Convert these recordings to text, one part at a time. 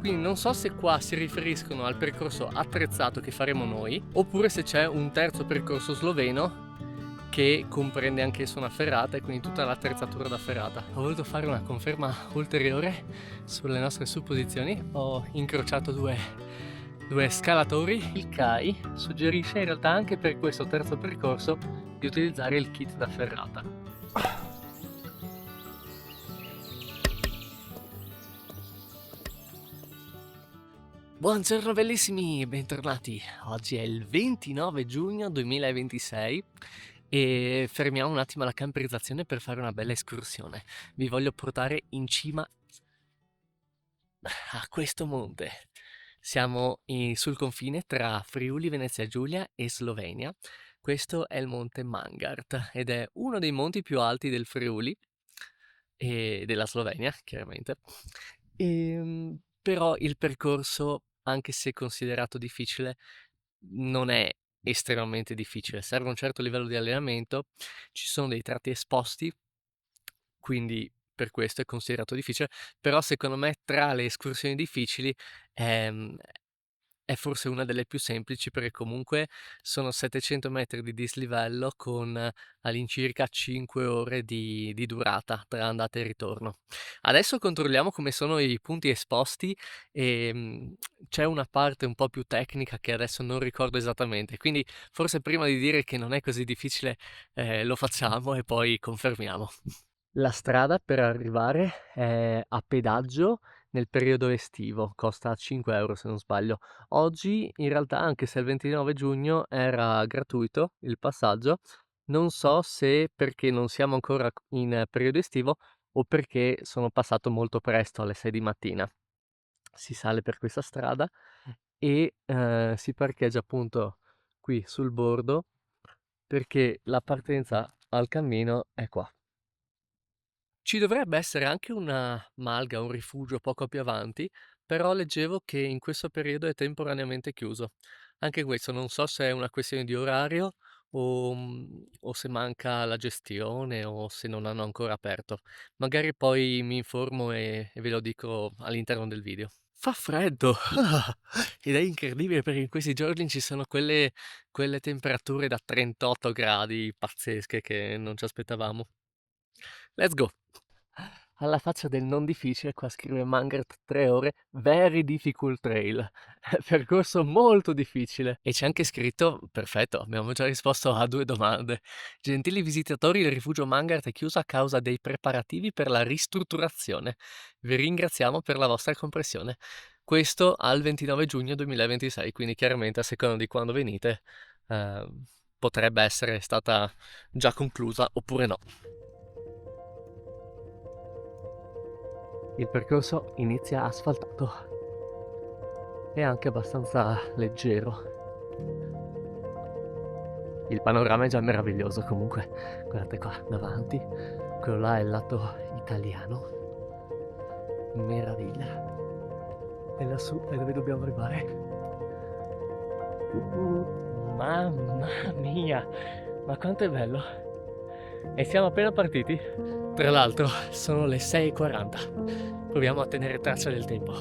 quindi non so se qua si riferiscono al percorso attrezzato che faremo noi, oppure se c'è un terzo percorso sloveno che comprende anch'esso una ferrata e quindi tutta l'attrezzatura da ferrata. Ho voluto fare una conferma ulteriore sulle nostre supposizioni. Ho incrociato due scalatori. Il CAI suggerisce in realtà anche per questo terzo percorso di utilizzare il kit da ferrata. Buongiorno bellissimi, bentornati. Oggi è il 29 giugno 2026 e fermiamo un attimo la camperizzazione per fare una bella escursione. Vi voglio portare in cima a questo monte. Siamo sul confine tra Friuli Venezia Giulia e Slovenia. Questo è il monte Mangart ed è uno dei monti più alti del Friuli e della Slovenia, chiaramente. Però il percorso, anche se considerato difficile, non è estremamente difficile. Serve un certo livello di allenamento, ci sono dei tratti esposti, quindi per questo è considerato difficile, però secondo me tra le escursioni difficili è forse una delle più semplici, perché comunque sono 700 metri di dislivello con all'incirca 5 ore di durata tra andata e ritorno. Adesso controlliamo come sono i punti esposti e c'è una parte un po' più tecnica che adesso non ricordo esattamente, quindi forse prima di dire che non è così difficile lo facciamo e poi confermiamo. La strada per arrivare è a pedaggio nel periodo estivo, costa 5 euro se non sbaglio. Oggi in realtà, anche se il 29 giugno, era gratuito il passaggio. Non so se perché non siamo ancora in periodo estivo o perché sono passato molto presto alle 6 di mattina. Si sale per questa strada e si parcheggia appunto qui sul bordo, perché la partenza al cammino è qua. Ci dovrebbe essere anche una malga, un rifugio poco più avanti, però leggevo che in questo periodo è temporaneamente chiuso. Anche questo non so se è una questione di orario o se manca la gestione o se non hanno ancora aperto. Magari poi mi informo e ve lo dico all'interno del video. Fa freddo! Ed è incredibile perché in questi giorni ci sono quelle temperature da 38 gradi pazzesche che non ci aspettavamo. Let's go! Alla faccia del non difficile, qua scrive Mangart 3 ore, very difficult trail. Percorso molto difficile. E c'è anche scritto, perfetto, abbiamo già risposto a 2 domande. Gentili visitatori, il rifugio Mangart è chiuso a causa dei preparativi per la ristrutturazione. Vi ringraziamo per la vostra comprensione. Questo al 29 giugno 2026, quindi chiaramente a seconda di quando venite potrebbe essere stata già conclusa oppure no. Il percorso inizia asfaltato e anche abbastanza leggero. Il panorama è già meraviglioso comunque. Guardate qua davanti, quello là è il lato italiano. Meraviglia. E lassù è dove dobbiamo arrivare. Mamma mia, ma quanto è bello! E siamo appena partiti. Tra l'altro sono le 6:40. Proviamo a tenere traccia del tempo.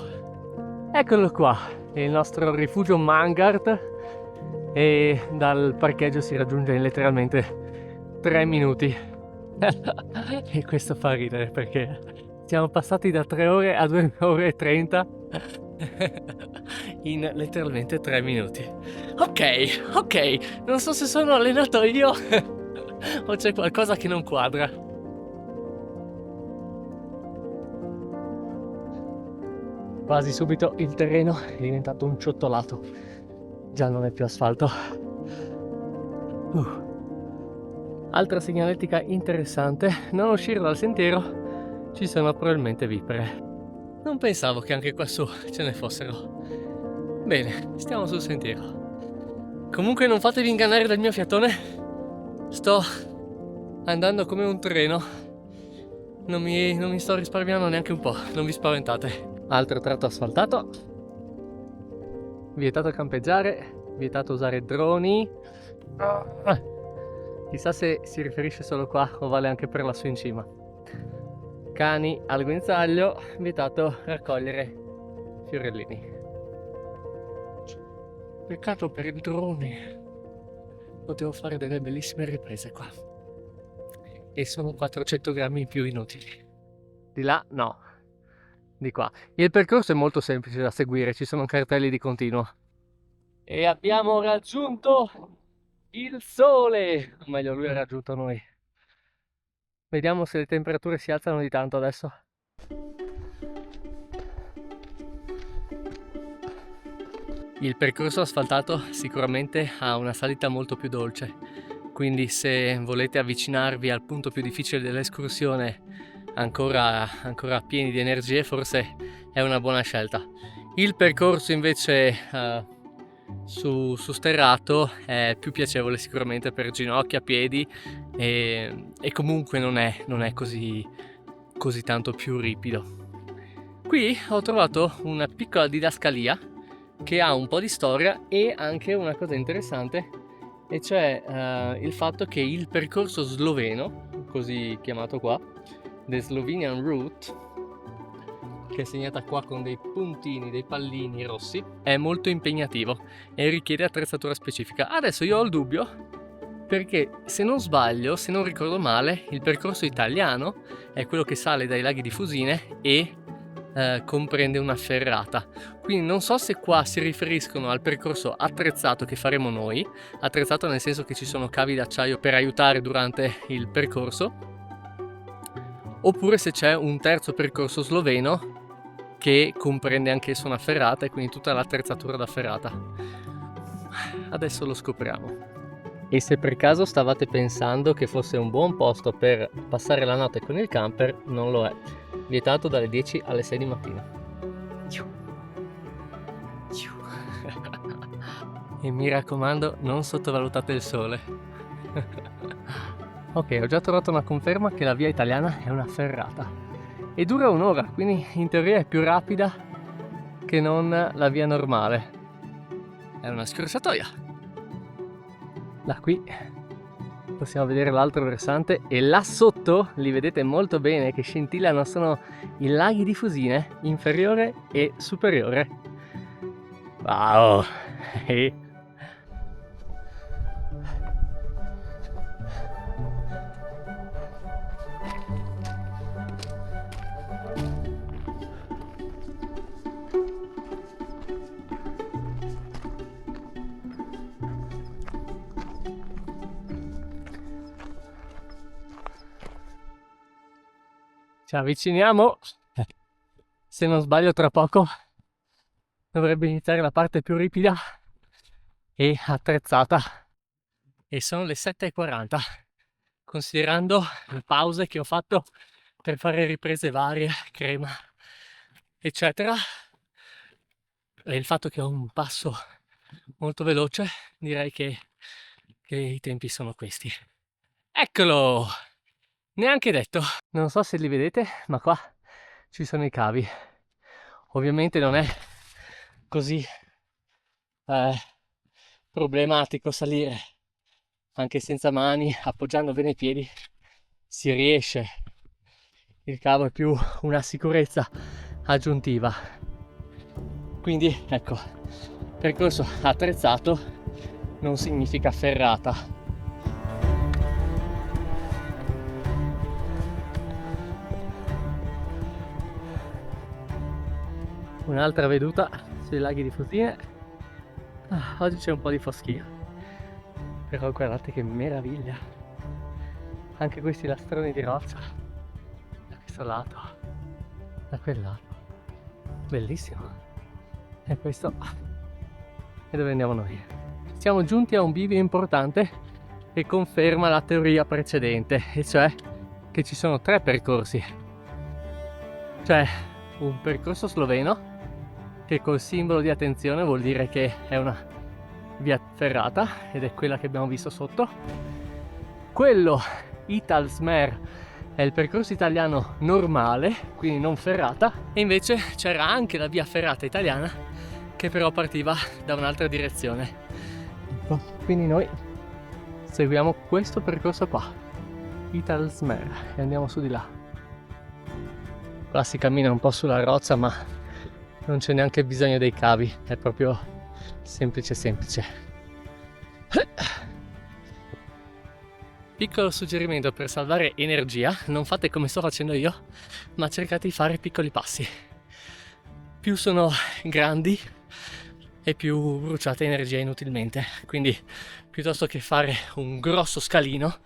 Eccolo qua, il nostro rifugio Mangart, e dal parcheggio si raggiunge in letteralmente 3 minuti. E questo fa ridere perché siamo passati da 3 ore a 2 ore e 30 in letteralmente 3 minuti. Ok, non so se sono allenato io o c'è qualcosa che non quadra. Quasi subito il terreno è diventato un ciottolato, già non è più asfalto. Altra segnaletica interessante: non uscire dal sentiero, ci sono probabilmente vipere. Non pensavo che anche quassù ce ne fossero. Bene, stiamo sul sentiero. Comunque non fatevi ingannare dal mio fiatone, sto andando come un treno, non mi sto risparmiando neanche un po', non vi spaventate. Altro tratto asfaltato, vietato campeggiare, vietato usare droni. Chissà se si riferisce solo qua o vale anche per lassù in cima. Cani al guinzaglio, vietato raccogliere fiorellini. Peccato per il drone, potevo fare delle bellissime riprese qua. E sono 400 grammi in più inutili. Di là no, di qua. Il percorso è molto semplice da seguire, ci sono cartelli di continuo. E abbiamo raggiunto il sole! O meglio, lui ha raggiunto noi. Vediamo se le temperature si alzano di tanto adesso. Il percorso asfaltato sicuramente ha una salita molto più dolce, quindi se volete avvicinarvi al punto più difficile dell'escursione ancora pieni di energie, forse è una buona scelta. Il percorso invece su sterrato è più piacevole sicuramente per ginocchia, piedi e comunque non è così tanto più ripido. Qui ho trovato una piccola didascalia che ha un po' di storia e anche una cosa interessante, e cioè il fatto che il percorso sloveno, così chiamato qua, The Slovenian Route, che è segnata qua con dei puntini, dei pallini rossi, è molto impegnativo e richiede attrezzatura specifica. Adesso io ho il dubbio perché, se non sbaglio, se non ricordo male, il percorso italiano è quello che sale dai laghi di Fusine e comprende una ferrata. Quindi non so se qua si riferiscono al percorso attrezzato che faremo noi, attrezzato nel senso che ci sono cavi d'acciaio per aiutare durante il percorso, oppure se c'è un terzo percorso sloveno che comprende anch'esso una ferrata e quindi tutta l'attrezzatura da ferrata. Adesso lo scopriamo. E se per caso stavate pensando che fosse un buon posto per passare la notte con il camper, non lo è. Vietato dalle 10 alle 6 di mattina. E mi raccomando, non sottovalutate il sole. Ok, ho già trovato una conferma che la via italiana è una ferrata e dura un'ora, quindi in teoria è più rapida che non la via normale. È una scorciatoia. Da qui possiamo vedere l'altro versante e là sotto li vedete molto bene che scintillano, sono i laghi di Fusine, inferiore e superiore. Wow! Ci avviciniamo. Se non sbaglio, tra poco dovrebbe iniziare la parte più ripida e attrezzata. E sono le 7:40, considerando le pause che ho fatto per fare riprese varie, crema, eccetera, e il fatto che ho un passo molto veloce, direi che i tempi sono questi. Eccolo! Neanche detto. Non so se li vedete, ma qua ci sono i cavi. Ovviamente non è così problematico salire, anche senza mani, appoggiando bene i piedi si riesce. Il cavo è più una sicurezza aggiuntiva. Quindi ecco, percorso attrezzato non significa ferrata. Un'altra veduta sui laghi di Fusine. Oggi c'è un po' di foschia, però guardate che meraviglia, anche questi lastroni di roccia da questo lato, da quel lato, bellissimo. E questo è dove andiamo noi. Siamo giunti a un bivio importante che conferma la teoria precedente, e cioè che ci sono 3 percorsi. C'è un percorso sloveno che col simbolo di attenzione vuol dire che è una via ferrata ed è quella che abbiamo visto sotto. Quello Italsmer è il percorso italiano normale, quindi non ferrata, e invece c'era anche la via ferrata italiana che però partiva da un'altra direzione. Quindi noi seguiamo questo percorso qua, Italsmer, e andiamo su di là. Qua si cammina un po' sulla roccia, ma non c'è neanche bisogno dei cavi, è proprio semplice semplice. Piccolo suggerimento per salvare energia: non fate come sto facendo io, ma cercate di fare piccoli passi. Più sono grandi e più bruciate energia inutilmente, quindi piuttosto che fare un grosso scalino,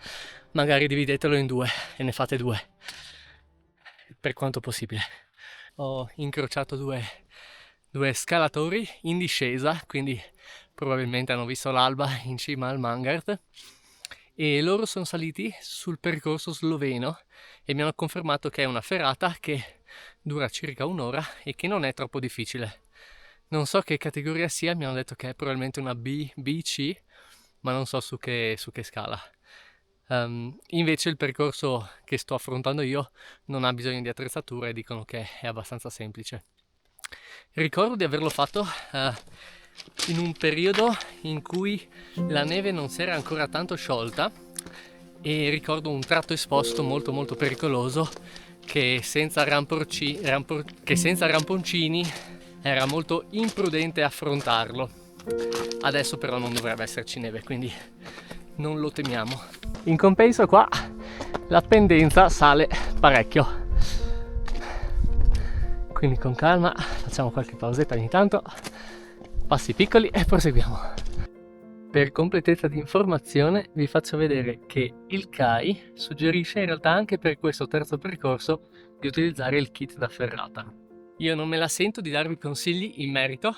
magari dividetelo in 2 e ne fate 2 per quanto possibile. Ho incrociato due scalatori in discesa, quindi probabilmente hanno visto l'alba in cima al Mangart, e loro sono saliti sul percorso sloveno e mi hanno confermato che è una ferrata che dura circa un'ora e che non è troppo difficile. Non so che categoria sia, mi hanno detto che è probabilmente una BC, ma non so su che scala. Invece il percorso che sto affrontando io non ha bisogno di attrezzatura e dicono che è abbastanza semplice. Ricordo di averlo fatto in un periodo in cui la neve non si era ancora tanto sciolta, e ricordo un tratto esposto molto molto pericoloso che senza ramponcini era molto imprudente affrontarlo. Adesso però non dovrebbe esserci neve, quindi non lo temiamo. In compenso qua la pendenza sale parecchio, quindi con calma facciamo qualche pausetta ogni tanto, passi piccoli e proseguiamo. Per completezza di informazione vi faccio vedere che il CAI suggerisce in realtà anche per questo terzo percorso di utilizzare il kit da ferrata. Io non me la sento di darvi consigli in merito,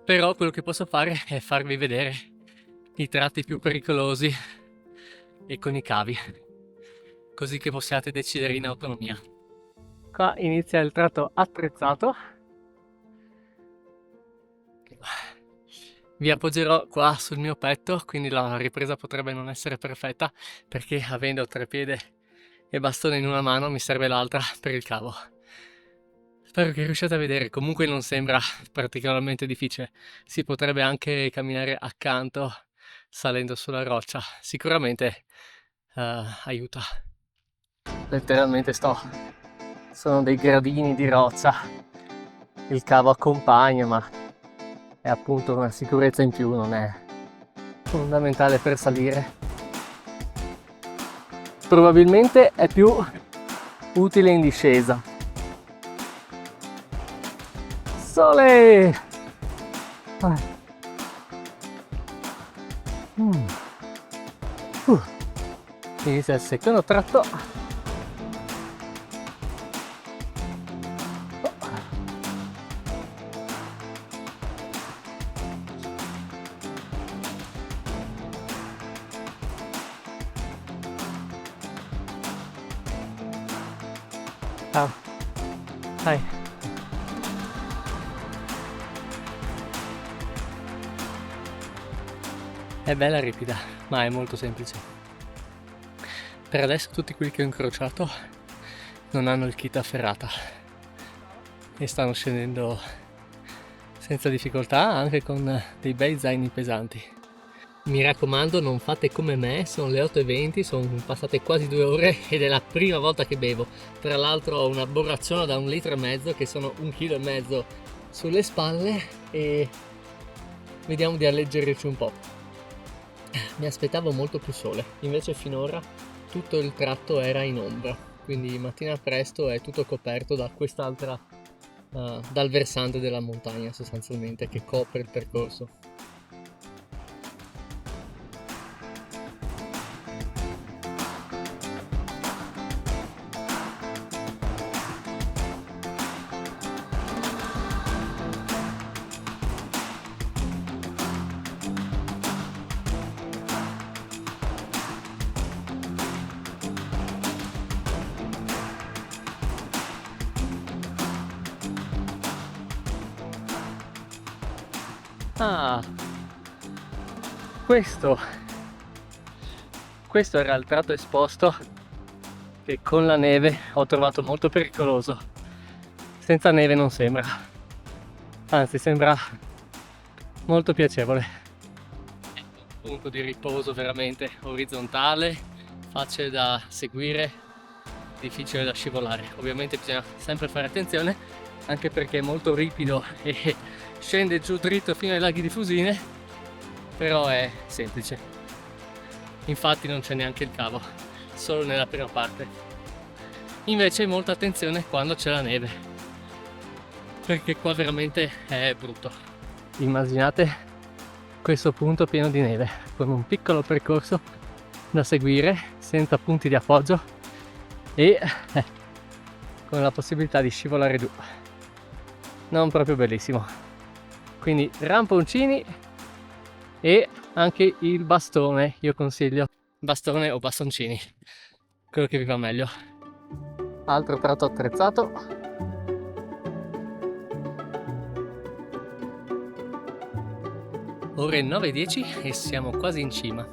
però quello che posso fare è farvi vedere i tratti più pericolosi e con i cavi, così che possiate decidere in autonomia. Qua inizia il tratto attrezzato. Vi appoggerò qua sul mio petto, quindi la ripresa potrebbe non essere perfetta, perché avendo treppiede e bastone in una mano mi serve l'altra per il cavo. Spero che riusciate a vedere, comunque non sembra particolarmente difficile, si potrebbe anche camminare accanto salendo sulla roccia, sicuramente aiuta. Letteralmente sono dei gradini di roccia, il cavo accompagna, ma è appunto una sicurezza in più, non è fondamentale per salire. Probabilmente è più utile in discesa. Sole! Inizia il secondo tratto. Ciao. Dai. È bella ripida, ma è molto semplice. Per adesso tutti quelli che ho incrociato non hanno il kit a ferrata e stanno scendendo senza difficoltà, anche con dei bei zaini pesanti. Mi raccomando, non fate come me, sono le 8:20, sono passate quasi 2 ore ed è la prima volta che bevo. Tra l'altro ho una borracciona da 1,5 litri che sono 1,5 kg sulle spalle e vediamo di alleggerirci un po'. Mi aspettavo molto più sole, invece finora tutto il tratto era in ombra, quindi mattina presto è tutto coperto da quest'altra, dal versante della montagna sostanzialmente che copre il percorso. Ah, questo era il tratto esposto che con la neve ho trovato molto pericoloso. Senza neve non sembra, anzi sembra molto piacevole. Un punto di riposo veramente orizzontale, facile da seguire, difficile da scivolare. Ovviamente bisogna sempre fare attenzione anche perché è molto ripido e scende giù dritto fino ai laghi di Fusine, però è semplice. Infatti non c'è neanche il cavo, solo nella prima parte. Invece molta attenzione quando c'è la neve, perché qua veramente è brutto. Immaginate questo punto pieno di neve, con un piccolo percorso da seguire, senza punti di appoggio e con la possibilità di scivolare giù. Non proprio bellissimo. Quindi ramponcini e anche il bastone, io consiglio bastone o bastoncini, quello che vi va meglio. Altro tratto attrezzato. Ore 9:10 e siamo quasi in cima.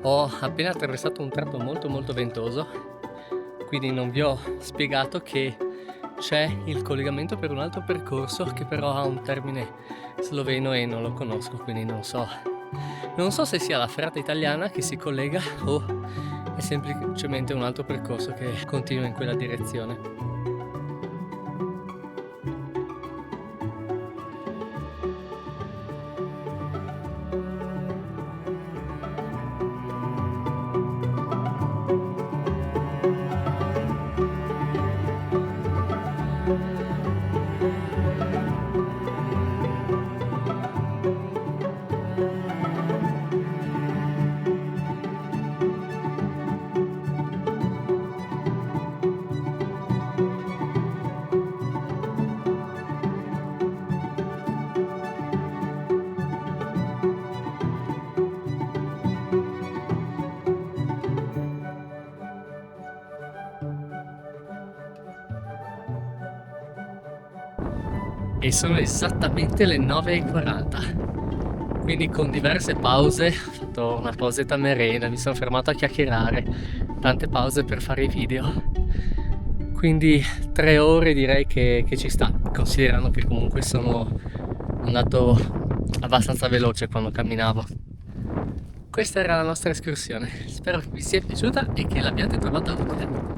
Ho appena attraversato un tratto molto ventoso, quindi non vi ho spiegato che c'è il collegamento per un altro percorso che però ha un termine sloveno e non lo conosco, quindi non so se sia la ferrata italiana che si collega o è semplicemente un altro percorso che continua in quella direzione. E sono esattamente le 9:40, quindi con diverse pause, ho fatto una pausetta merenda, mi sono fermato a chiacchierare, tante pause per fare i video, quindi 3 ore direi che ci sta, considerando che comunque sono andato abbastanza veloce quando camminavo. Questa era la nostra escursione, spero che vi sia piaciuta e che l'abbiate trovata utile.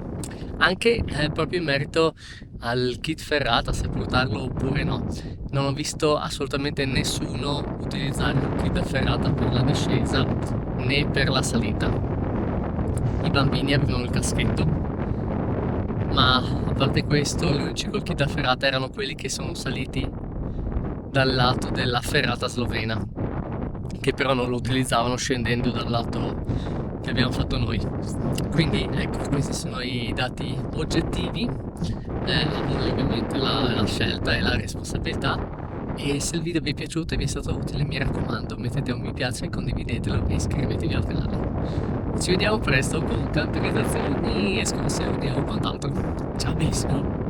Anche proprio in merito al kit ferrata, se portarlo oppure no. Non ho visto assolutamente nessuno utilizzare un kit ferrata per la discesa né per la salita. I bambini avevano il caschetto, ma a parte questo gli unici col kit ferrata erano quelli che sono saliti dal lato della ferrata slovena, che però non lo utilizzavano scendendo dal lato che abbiamo fatto noi. Quindi ecco, questi sono i dati oggettivi, ovviamente la scelta e la responsabilità. E se il video vi è piaciuto e vi è stato utile, mi raccomando, mettete un mi piace, condividetelo e iscrivetevi al canale. Ci vediamo presto con campionizzazioni, escursioni o quant'altro. Ciao, benissimo!